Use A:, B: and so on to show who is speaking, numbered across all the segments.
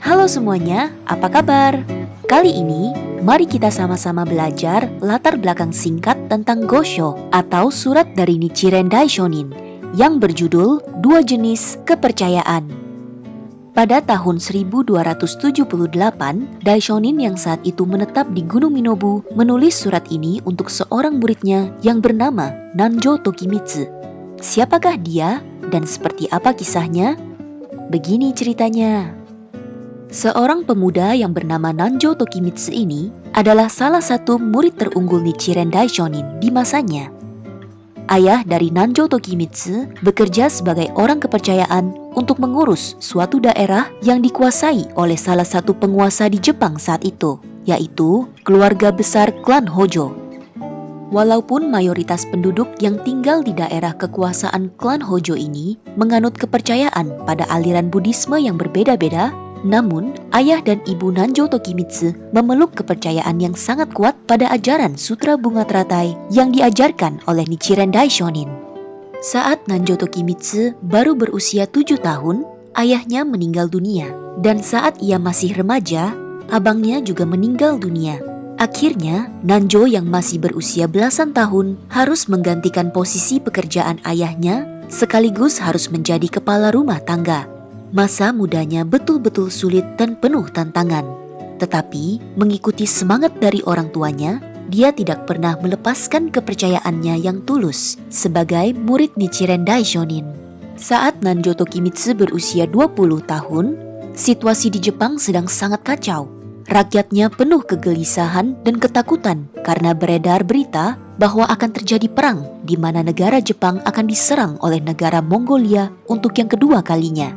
A: Halo semuanya, apa kabar? Kali ini, mari kita sama-sama belajar latar belakang singkat tentang Gosho atau surat dari Nichiren Daishonin yang berjudul Dua Jenis Kepercayaan. Pada tahun 1278, Daishonin yang saat itu menetap di Gunung Minobu menulis surat ini untuk seorang muridnya yang bernama Nanjo Tokimitsu. Siapakah dia dan seperti apa kisahnya? Begini ceritanya. Seorang pemuda yang bernama Nanjo Tokimitsu ini adalah salah satu murid terunggul Nichiren Daishonin di masanya. Ayah dari Nanjo Tokimitsu bekerja sebagai orang kepercayaan untuk mengurus suatu daerah yang dikuasai oleh salah satu penguasa di Jepang saat itu, yaitu keluarga besar klan Hojo. Walaupun mayoritas penduduk yang tinggal di daerah kekuasaan klan Hojo ini menganut kepercayaan pada aliran Buddhisme yang berbeda-beda, namun ayah dan ibu Nanjo Tokimitsu memeluk kepercayaan yang sangat kuat pada ajaran Sutra Bunga Teratai yang diajarkan oleh Nichiren Daishonin. Saat Nanjo Tokimitsu baru berusia 7 tahun, ayahnya meninggal dunia. Dan saat ia masih remaja, abangnya juga meninggal dunia. Akhirnya, Nanjo yang masih berusia belasan tahun harus menggantikan posisi pekerjaan ayahnya sekaligus harus menjadi kepala rumah tangga. Masa mudanya betul-betul sulit dan penuh tantangan. Tetapi, mengikuti semangat dari orang tuanya, dia tidak pernah melepaskan kepercayaannya yang tulus sebagai murid Nichiren Daishonin. Saat Nanjo Tokimitsu berusia 20 tahun, situasi di Jepang sedang sangat kacau. Rakyatnya penuh kegelisahan dan ketakutan karena beredar berita bahwa akan terjadi perang di mana negara Jepang akan diserang oleh negara Mongolia untuk yang kedua kalinya.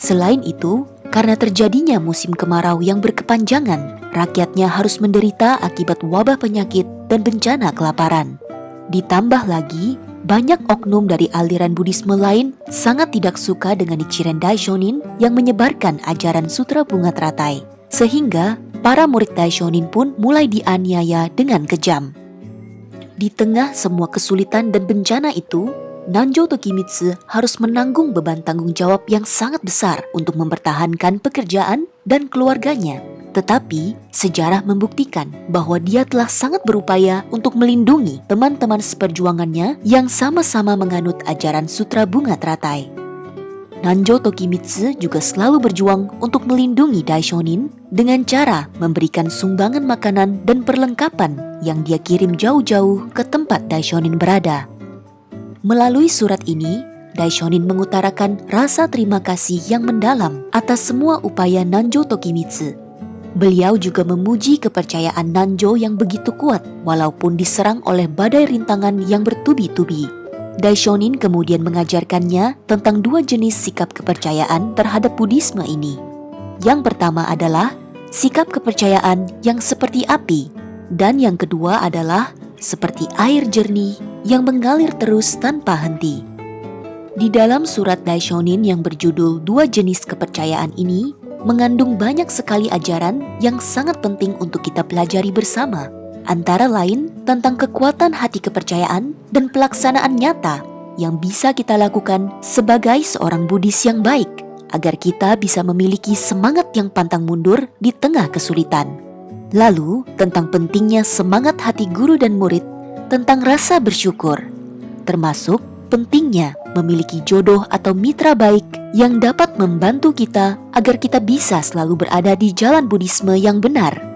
A: Selain itu, karena terjadinya musim kemarau yang berkepanjangan, rakyatnya harus menderita akibat wabah penyakit dan bencana kelaparan. Ditambah lagi, banyak oknum dari aliran Buddhisme lain sangat tidak suka dengan Nichiren Daishonin yang menyebarkan ajaran Sutra Bunga Teratai. Sehingga, para murid Daishonin pun mulai dianiaya dengan kejam. Di tengah semua kesulitan dan bencana itu, Nanjo Tokimitsu harus menanggung beban tanggung jawab yang sangat besar untuk mempertahankan pekerjaan dan keluarganya. Tetapi, sejarah membuktikan bahwa dia telah sangat berupaya untuk melindungi teman-teman seperjuangannya yang sama-sama menganut ajaran Sutra Bunga Teratai. Nanjo Tokimitsu juga selalu berjuang untuk melindungi Daishonin dengan cara memberikan sumbangan makanan dan perlengkapan yang dia kirim jauh-jauh ke tempat Daishonin berada. Melalui surat ini, Daishonin mengutarakan rasa terima kasih yang mendalam atas semua upaya Nanjo Tokimitsu. Beliau juga memuji kepercayaan Nanjo yang begitu kuat walaupun diserang oleh badai rintangan yang bertubi-tubi. Daishonin kemudian mengajarkannya tentang dua jenis sikap kepercayaan terhadap Buddhisme ini. Yang pertama adalah sikap kepercayaan yang seperti api, dan yang kedua adalah seperti air jernih yang mengalir terus tanpa henti. Di dalam surat Daishonin yang berjudul Dua Jenis Kepercayaan ini, mengandung banyak sekali ajaran yang sangat penting untuk kita pelajari bersama. Antara lain tentang kekuatan hati kepercayaan dan pelaksanaan nyata yang bisa kita lakukan sebagai seorang Buddhis yang baik, agar kita bisa memiliki semangat yang pantang mundur di tengah kesulitan. Lalu, tentang pentingnya semangat hati guru dan murid, tentang rasa bersyukur, termasuk pentingnya memiliki jodoh atau mitra baik yang dapat membantu kita agar kita bisa selalu berada di jalan Buddhisme yang benar.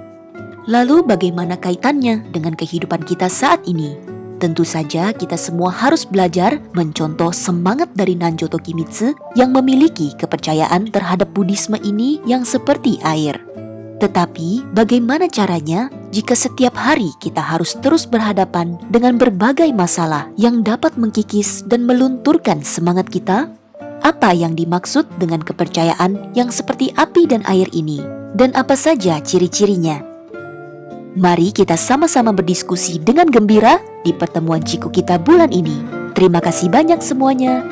A: Lalu bagaimana kaitannya dengan kehidupan kita saat ini? Tentu saja kita semua harus belajar mencontoh semangat dari Nanjo Tokimitsu yang memiliki kepercayaan terhadap Buddhisme ini yang seperti air. Tetapi bagaimana caranya jika setiap hari kita harus terus berhadapan dengan berbagai masalah yang dapat mengkikis dan melunturkan semangat kita? Apa yang dimaksud dengan kepercayaan yang seperti api dan air ini? Dan apa saja ciri-cirinya? Mari kita sama-sama berdiskusi dengan gembira di pertemuan Ciku kita bulan ini. Terima kasih banyak semuanya.